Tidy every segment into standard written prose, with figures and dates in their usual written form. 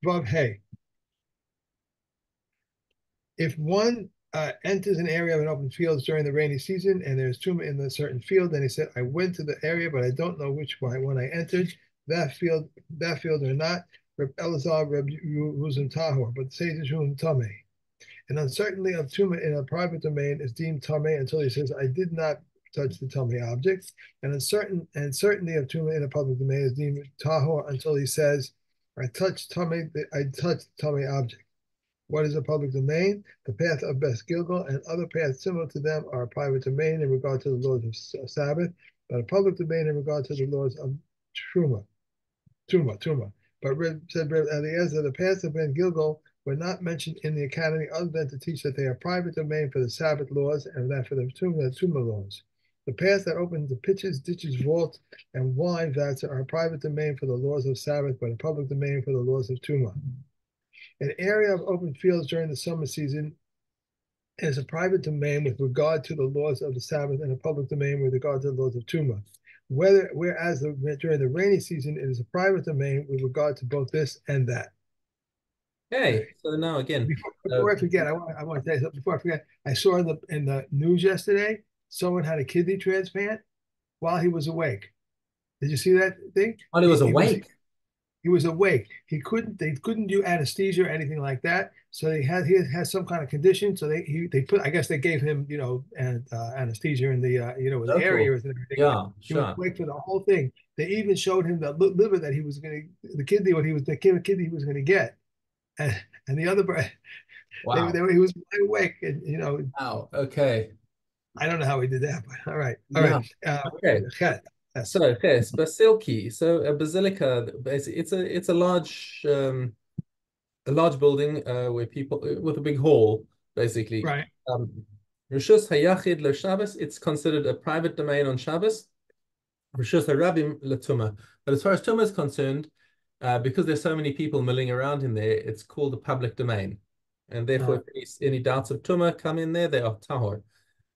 Vav Hey. If one enters an area of an open field during the rainy season and there's tumor in a certain field, then he said, I went to the area, but I don't know which one when I entered that field or not. Reb Elazar, Reb Ruzim Tahor, but the sages whom Tomei. And uncertainty of tumor in a private domain is deemed Tomei until he says, I did not touch the Tomei object. And certainty of tumor in a public domain is deemed Tahor until he says, I touched the Tomei object. What is a public domain? The path of Beth Gilgal and other paths similar to them are a private domain in regard to the laws of Sabbath, but a public domain in regard to the laws of Truma, Tuma. But said Reb Eliezer, the paths of Ben Gilgal were not mentioned in the academy other than to teach that they are private domain for the Sabbath laws and that for the Tuma laws. The paths that open the pitches, ditches, vaults, and wine vats are a private domain for the laws of Sabbath, but a public domain for the laws of Tuma. An area of open fields during the summer season is a private domain with regard to the laws of the Sabbath and a public domain with regard to the laws of Tuma. Whereas during the rainy season, it is a private domain with regard to both this and that. Okay, so now again, Before I forget, I want to tell you something. Before I forget, I saw in the news yesterday someone had a kidney transplant while he was awake. Did you see that thing? while he was He was awake. They couldn't do anesthesia or anything like that. So he has some kind of condition. So they put, I guess they gave him, anesthesia in the his local. areas and everything. Yeah, He was sure. awake for the whole thing. They even showed him the liver that he was going to, the kidney what he was the kidney he was going to get, and, and the other Wow. he was wide awake, and Wow. Okay. I don't know how he did that, but all right. Yeah. Okay. Yes, So yes, Basilki. So a basilica, basically, it's a large building where people with a big hall, basically. right. Um, Rishus Hayachid LeShabbos, it's considered a private domain on Shabbos. Rishus Harabim LeTuma. But as far as Tuma is concerned, because there's so many people milling around in there, it's called a public domain. And therefore, Uh, if any doubts of Tuma come in there, they are tahor.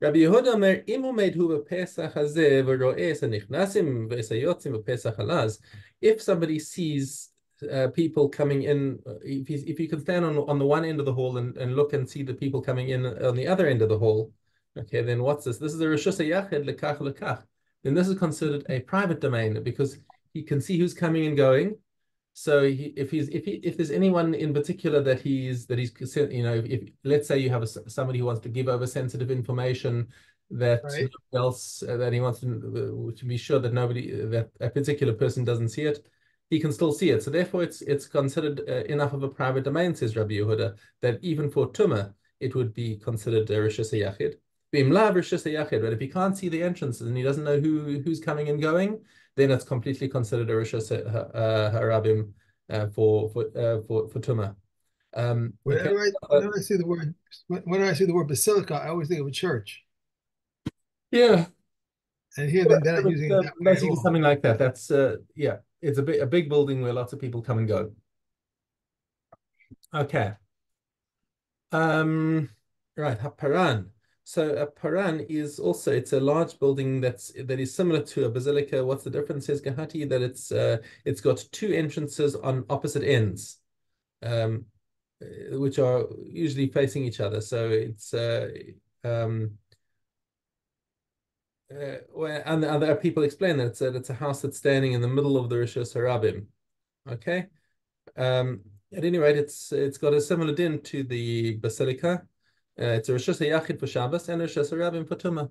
Rabbi Yehuda Omer, אם עומד הוא בפסח הזה ורואה את הנכנסים ואת היוצאים בפסח הלז, if somebody sees people coming in, if you can stand on the one end of the hall and look and see the people coming in on the other end of the hall, okay, then what's this? This is a Rishus Yachid lekach lekach. Then this is considered a private domain because he can see who's coming and going. So if there's anyone in particular if let's say you have somebody who wants to give over sensitive information that right. nobody else that he wants to be sure that that a particular person doesn't see it, he can still see it. So therefore, it's considered enough of a private domain, says Rabbi Yehuda, that even for Tuma it would be considered a Rishus Yachid. But if he can't see the entrances and he doesn't know who's coming and going, then it's completely considered a Rishus Harabim for Tuma. Okay. Whenever I see the word basilica, I always think of a church. Yeah. And here they're not using it that way at Basically all. something like that. That's yeah, it's a big building where lots of people come and go. Okay. Um, right, Haparan. So a paran is also it's a large building that is similar to a basilica. What's the difference, says Gahati? That it's got two entrances on opposite ends, um, which are usually facing each other. So it's um, and other people explain that it's a house that's standing in the middle of the Rishos Harabim. Okay. At any rate, it's got a similar din to the basilica. It's a Rishus Yachid for Shabbos and a Rishus Harabim for Tumah.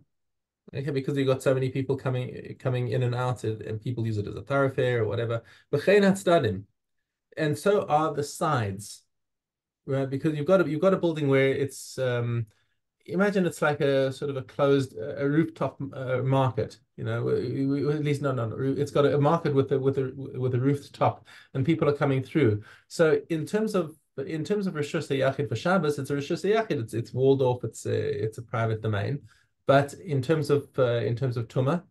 Okay, because you've got so many people coming in and out, and people use it as a thoroughfare or whatever. B'chein hatzdadim, and so are the sides, right? Because you've got a building where it's imagine it's like a sort of a closed a rooftop market, at least no, it's got a market with a rooftop, and people are coming through. So in terms of Rishus Yachid for Shabbos, it's a Rishus Yachid. It's walled off. It's a private domain. But in terms of Tuma,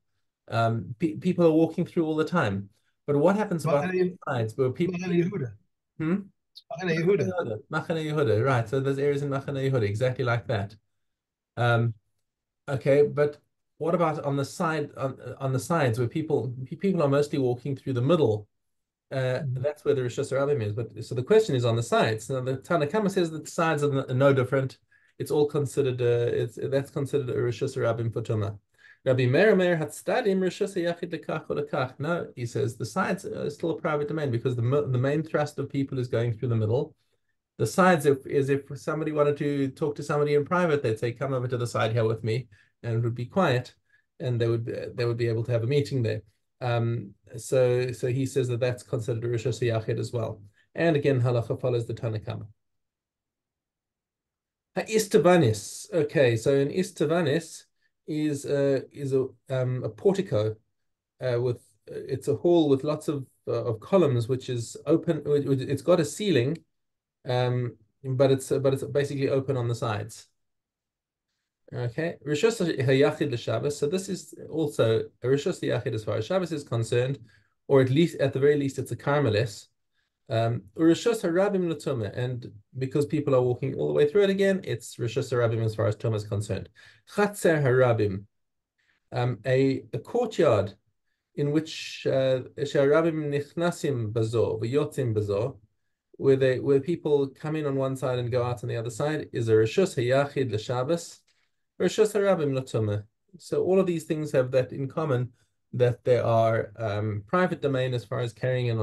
people are walking through all the time. But what happens about the sides where people? Machane Yehuda. Hmm? Machane Yehuda. Machane Yehuda, right? So there's areas in Machane Yehuda exactly like that. Um, okay, but what about on the sides where people are mostly walking through the middle? Mhm. That's where the Rishus Harabim is. But so the question is on the sides. Now the Tanakama says that the sides are no different. It's all considered. That's considered a Rishus Harabim for Tumah. Rabbi Meir had stadim Rishus Yachid lekach or lekach. No, he says the sides are still a private domain because the main thrust of people is going through the middle. The sides is if somebody wanted to talk to somebody in private, they'd say, "Come over to the side here with me," and it would be quiet, and they would be able to have a meeting there. So he says that that's considered a rishus yachid as well. And again, halacha follows the Tanakama. Istavanis. Okay, so an istavanis is a portico with it's a hall with lots of columns, which is open. It's got a ceiling, but it's basically open on the sides. Okay, Rishus Hayachid l'Shabbos. So this is also a Rishus Hayachid as far as Shabbos is concerned, or at the very least, it's a Carmelis. Rishus Harabim l'Tumah, and because people are walking all the way through it again, it's Rishus Harabim as far as Tumah is concerned. Chatzer Harabim, a courtyard in which Harabim nichnasim bazo, v'yotzim bazo, where people come in on one side and go out on the other side, is a Rishus Hayachid l'Shabbos. Rishus Harabim l'Tumah. So all of these things have that in common, that they are private domain as far as carrying it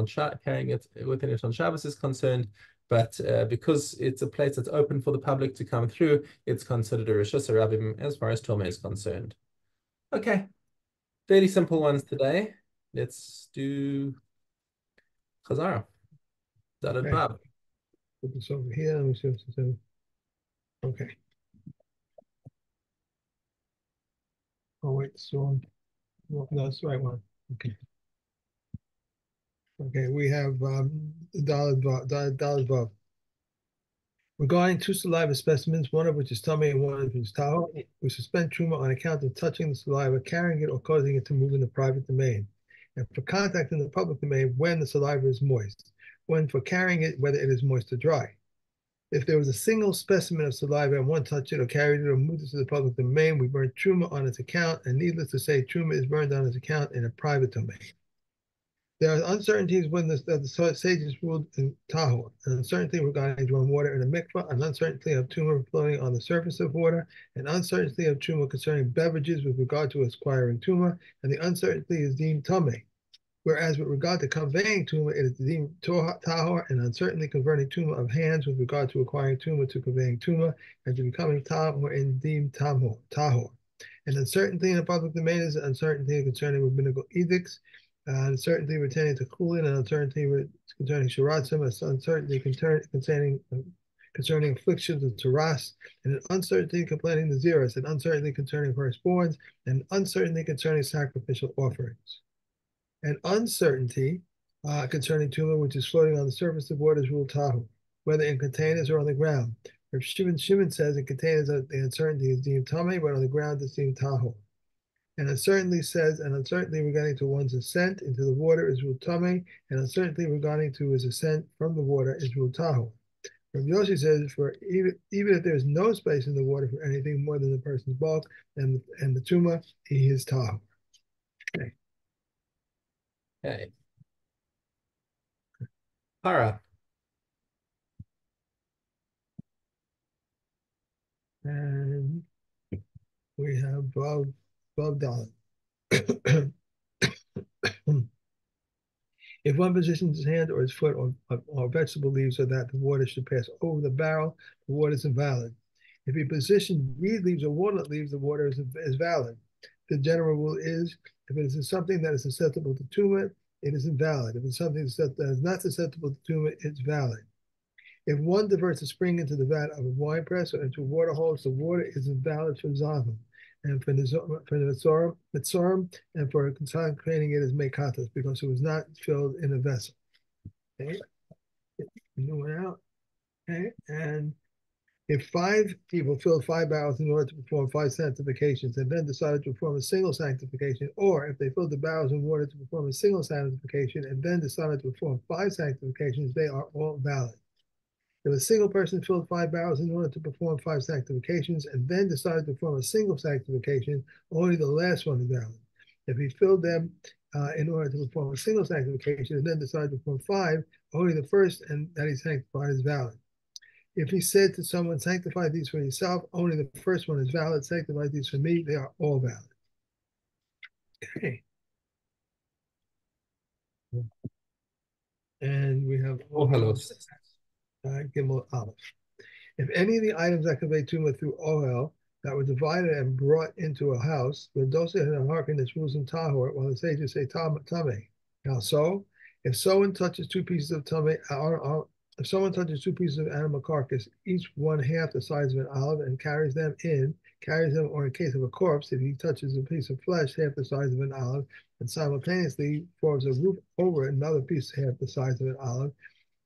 within it on Shabbos is concerned. But because it's a place that's open for the public to come through, it's considered a Rishus Harabim as far as Tumah is concerned. Okay, fairly simple ones today. Let's do Chazara. Daled Okay, Bab. put this over here. Let me see what's this. Okay. Oh wait, so no, that's the right one. Okay. Okay, we have Daled Vav. Regarding two saliva specimens, one of which is tummy and one of which is taho, we suspend truma on account of touching the saliva, carrying it, or causing it to move in the private domain, and for contact in the public domain when the saliva is moist, when for carrying it, whether it is moist or dry. If there was a single specimen of saliva and one touched it or carried it or moved it to the public domain, we burn truma on its account, and needless to say, truma is burned on its account in a private domain. There are uncertainties when the sages ruled in Tahor, an uncertainty regarding drawing water in a mikvah, an uncertainty of tumor floating on the surface of water, an uncertainty of tumor concerning beverages with regard to acquiring tumor, and the uncertainty is deemed tame. Whereas with regard to conveying tumor, it is deemed tahor, and uncertainly converting tumor of hands with regard to acquiring tumor to conveying tumor, and to becoming tahor and deemed tahor. And uncertainty in the public domain is uncertainty concerning rabbinical edicts, uncertainty pertaining to cooling, and uncertainty concerning shiratzim, uncertainty concerning afflictions of taras, and an uncertainty concerning the zeros, and uncertainty concerning firstborns, and uncertainty concerning sacrificial offerings. And uncertainty concerning tumor which is floating on the surface of waters rule tahu, whether in containers or on the ground. Rav Shimon says in containers the uncertainty is deemed tame, but on the ground it's deemed tahu. And uncertainty says, an uncertainty regarding to one's ascent into the water is ruled tame, and uncertainty regarding to his ascent from the water is ruled tahu. Rav Yoshi says, for even if there's no space in the water for anything more than the person's bulk and the tumor, he is tahu. Okay. Okay. Para. And we have Vav Dalet. If one positions his hand or his foot on vegetable leaves so that the water should pass over the barrel, the water is invalid. If he positions reed leaves or walnut leaves, the water is valid. The general rule is if it is something that is susceptible to tumor, it is invalid. If it's something that is not susceptible to tumor, it's valid. If one diverts a spring into the vat of a wine press or into a water hose, the water is invalid for Zavim. And for the Mitzorim, and for consecrating it as Mekatos, because it was not filled in a vessel. Okay, new one out. Okay, and if 5 people filled 5 barrels in order to perform 5 sanctifications and then decided to perform a single sanctification, or if they filled the barrels in water to perform a single sanctification and then decided to perform 5 sanctifications, they are all valid. If a single person filled 5 barrels in order to perform 5 sanctifications and then decided to perform a single sanctification, only the last one is valid. If he filled them in order to perform a single sanctification and then decide to perform five, only the first and that he sanctified is valid. If he said to someone, sanctify these for yourself, only the first one is valid. Sanctify these for me, they are all valid. Okay. And we have Tohoros. Gimel Aleph. If any of the items that convey tumah through ohel that were divided and brought into a house, the dosa and hearken its rules in tahor, while the sages say tameh. Now, so if someone touches two pieces of tameh, if someone touches two pieces of animal carcass, each one half the size of an olive, and carries them, or in case of a corpse, if he touches a piece of flesh half the size of an olive, and simultaneously forms a roof over another piece half the size of an olive,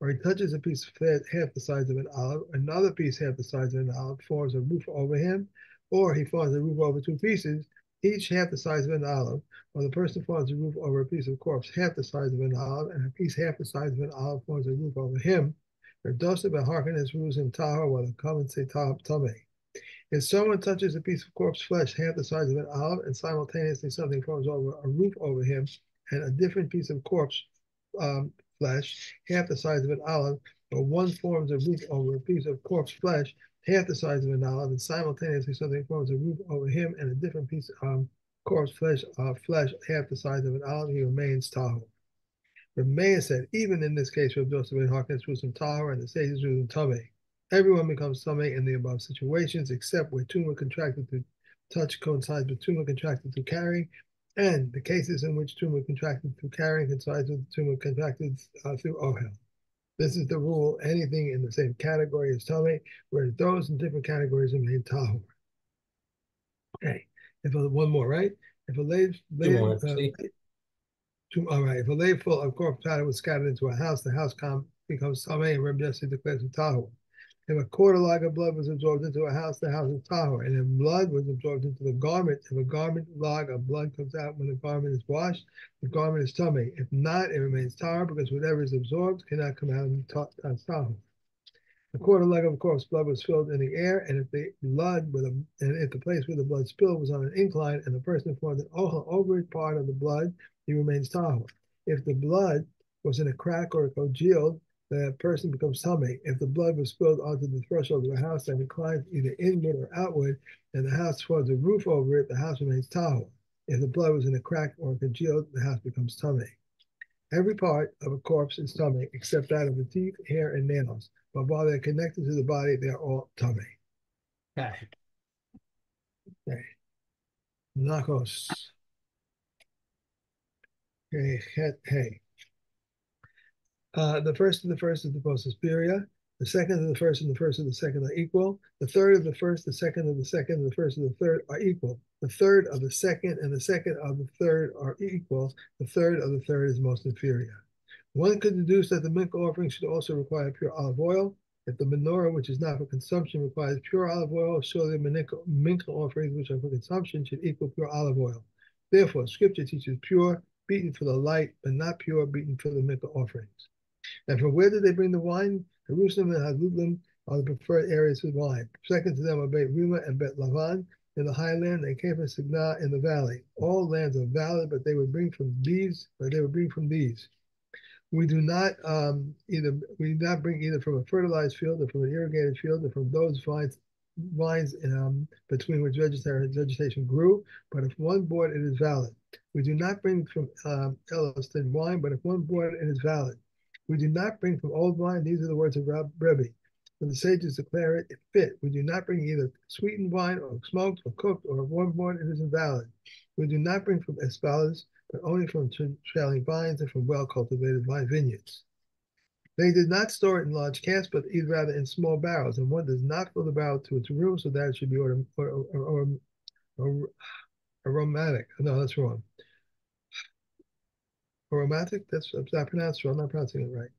or he touches a piece of fat half the size of an olive, another piece half the size of an olive, forms a roof over him, or he forms a roof over two pieces, each half the size of an olive, or the person forms a roof over a piece of corpse half the size of an olive, and a piece half the size of an olive forms a roof over him. Dosa and hearken his rules in tahor, while the comments say tameh. If someone touches a piece of corpse flesh half the size of an olive, and simultaneously something forms over a roof over him, and a different piece of corpse flesh half the size of an olive, or one forms a roof over a piece of corpse flesh half the size of an olive, and simultaneously something forms a roof over him, and a different piece of corpse flesh half the size of an olive, he remains tahor. Meir said, even in this case, Rav Joseph ben Harkness was in tahor, and the sages was in tameh. Everyone becomes tameh in the above situations, except where tumah contracted to touch coincides with tumah contracted through carrying, and the cases in which tumah contracted through carrying coincides with tumah contracted through ohel. This is the rule. Anything in the same category is tameh, whereas those in different categories remain tahor. Okay. One more, right? If a Two more, actually. all right. If a lay full of corpse powder was scattered into a house, the house becomes tameh, and Reb Jesse declares it tahor. If a quarter log of blood was absorbed into a house, the house is tahor. And if blood was absorbed into the garment, if a garment log of blood comes out when the garment is washed, the garment is tameh. If not, it remains tahor, because whatever is absorbed cannot come out as tahor. A quarter leg of corpse blood was filled in the air, and if the place where the blood spilled was on an incline, and the person formed an ohel over part of the blood, he remains tahor. If the blood was in a crack or a congealed, the person becomes tameh. If the blood was spilled onto the threshold of a house that inclines either inward or outward, and the house forms a roof over it, the house remains tahor. If the blood was in a crack or congealed, the house becomes tameh. Every part of a corpse is tameh, except that of the teeth, hair, and nails. But while they're connected to the body, they are all tameh. Okay. Okay. Nachos. Okay. Hey. The first of the first is the posterior. The second of the first and the first of the second are equal. The third of the first, the second of the second, and the first of the third are equal. The third of the second and the second of the third are equal. The third of the third is most inferior. One could deduce that the mincha offering should also require pure olive oil. If the menorah, which is not for consumption, requires pure olive oil, surely the mincha offerings, which are for consumption, should equal pure olive oil. Therefore, Scripture teaches pure, beaten for the light, but not pure, beaten for the mincha offerings. And from where did they bring the wine? Jerusalem and Hadlulim are the preferred areas for wine. Second to them are Beit Rima and Bet Lavan in the highland, and Kef and Signah in the valley. All lands are valid, but they would bring from these. We do not bring either from a fertilized field or from an irrigated field or from those vines between which vegetation grew. But if one bought, it is valid. We do not bring from Elliston wine, but if one bought, it is valid. We do not bring from old wine. These are the words of Rebbe. When the sages declare it fit, we do not bring either sweetened wine or smoked or cooked, or if one bought, it is invalid. We do not bring from Espalas, but only from trailing vines and from well-cultivated vine vineyards. They did not store it in large casks, but rather in small barrels, and one does not fill the barrel to its room, so that it should be aromatic. No, that's wrong. Aromatic? That's not pronounced wrong. I'm not pronouncing it right.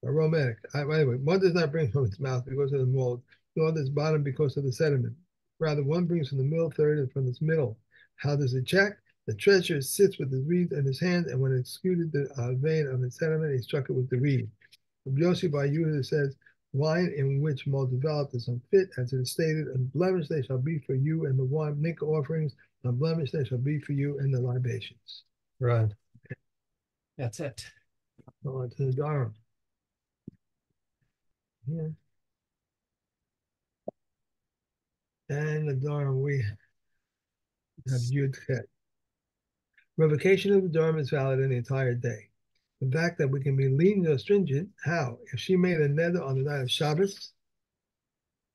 Aromatic. Anyway, one does not bring from its mouth because of the mold, nor does bottom because of the sediment. Rather, one brings from the middle third and from its middle. How does it check? The treasurer sits with his reed in his hand, and when it excluded the vein of its sediment, he struck it with the reed. Yossi Bar Yehuda says, wine in which mold developed is unfit, as it is stated, unblemished they shall be for you, and the wine mincha offerings, unblemished they shall be for you, and the libations. Right. That's it. Go on to the Dharma. Yeah. And the Dharma, we have Yud Chet. Revocation of the Dharma is valid in the entire day. The fact that we can be lenient or stringent, how? If she made a neder on the night of Shabbos,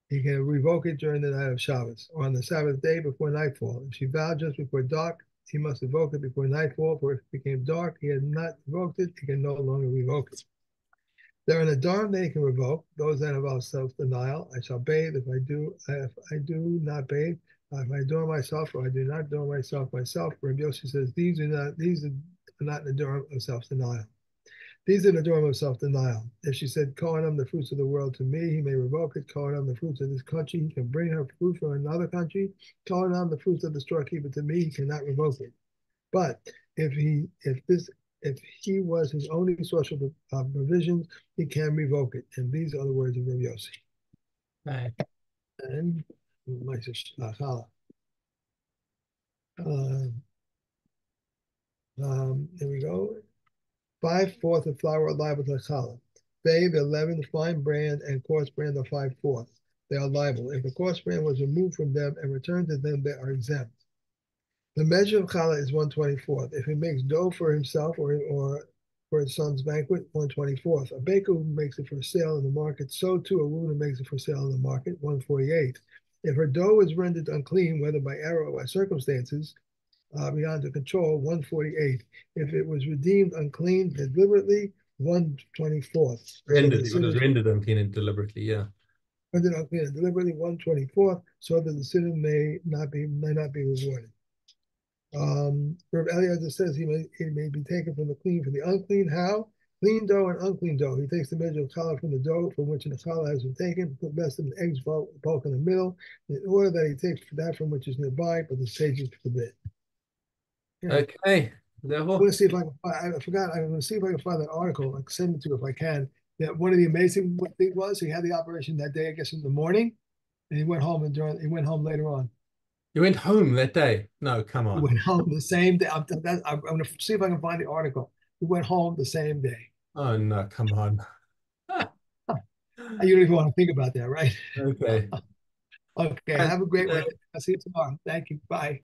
he can revoke it during the night of Shabbos or on the Sabbath day before nightfall. If she vowed just before dark, he must revoke it before nightfall, for if it became dark, he had not revoked it, he can no longer revoke it. There are the Dharma that he can revoke, those that involve self-denial. I shall bathe if I do not bathe, if I adorn myself or I do not adorn myself. Rabbi Yossi says these are not the Dharma of self-denial. These are the Dharma of self-denial. If she said, Kohanim, the fruits of the world to me, he may revoke it. Kohanim, the fruits of this country, he can bring her fruit from another country. Kohanim, the fruits of the storekeeper to me, he cannot revoke it. But if he was his only source of provisions, he can revoke it. And these are the words of Rabbi Yossi. Right. And here we go. 5/4 of flour are liable to challah. They, the 11 fine brand and coarse brand are 5/4. They are liable. If the coarse brand was removed from them and returned to them, they are exempt. The measure of challah is 1/24. If he makes dough for himself or for his son's banquet, 1/24. A baker who makes it for sale in the market, so too a woman who makes it for sale in the market, 1/48. If her dough is rendered unclean, whether by error or by circumstances, beyond the control, 1/48. If it was redeemed unclean deliberately, 1/24. So the Rendered. It was sitters rendered unclean deliberately. Yeah. rendered unclean deliberately, 1/24. So that the sitter may not be rewarded. Rav Eliezer says he may be taken from the clean for the unclean. How? Clean dough and unclean dough. He takes the measure of challah from the dough from which the challah has been taken, put less than the eggs bulk in the middle, in order that he takes that from which is nearby, but the sages forbid. Yeah. Okay. I'm going Therefore, to see if I can I forgot. I'm going to see if I can find that article. I can send it to you if I can. That one of the amazing things was he had the operation that day, I guess in the morning, and he went home he went home later on. you went home that day. No, come He on. went home the same day. I'm going to see if I can find the article. He went home the same day. Oh no, come on. You don't even want to think about that, right? Okay. Okay. Right. Have a great Uh, one. I'll see you tomorrow. Thank you. Bye.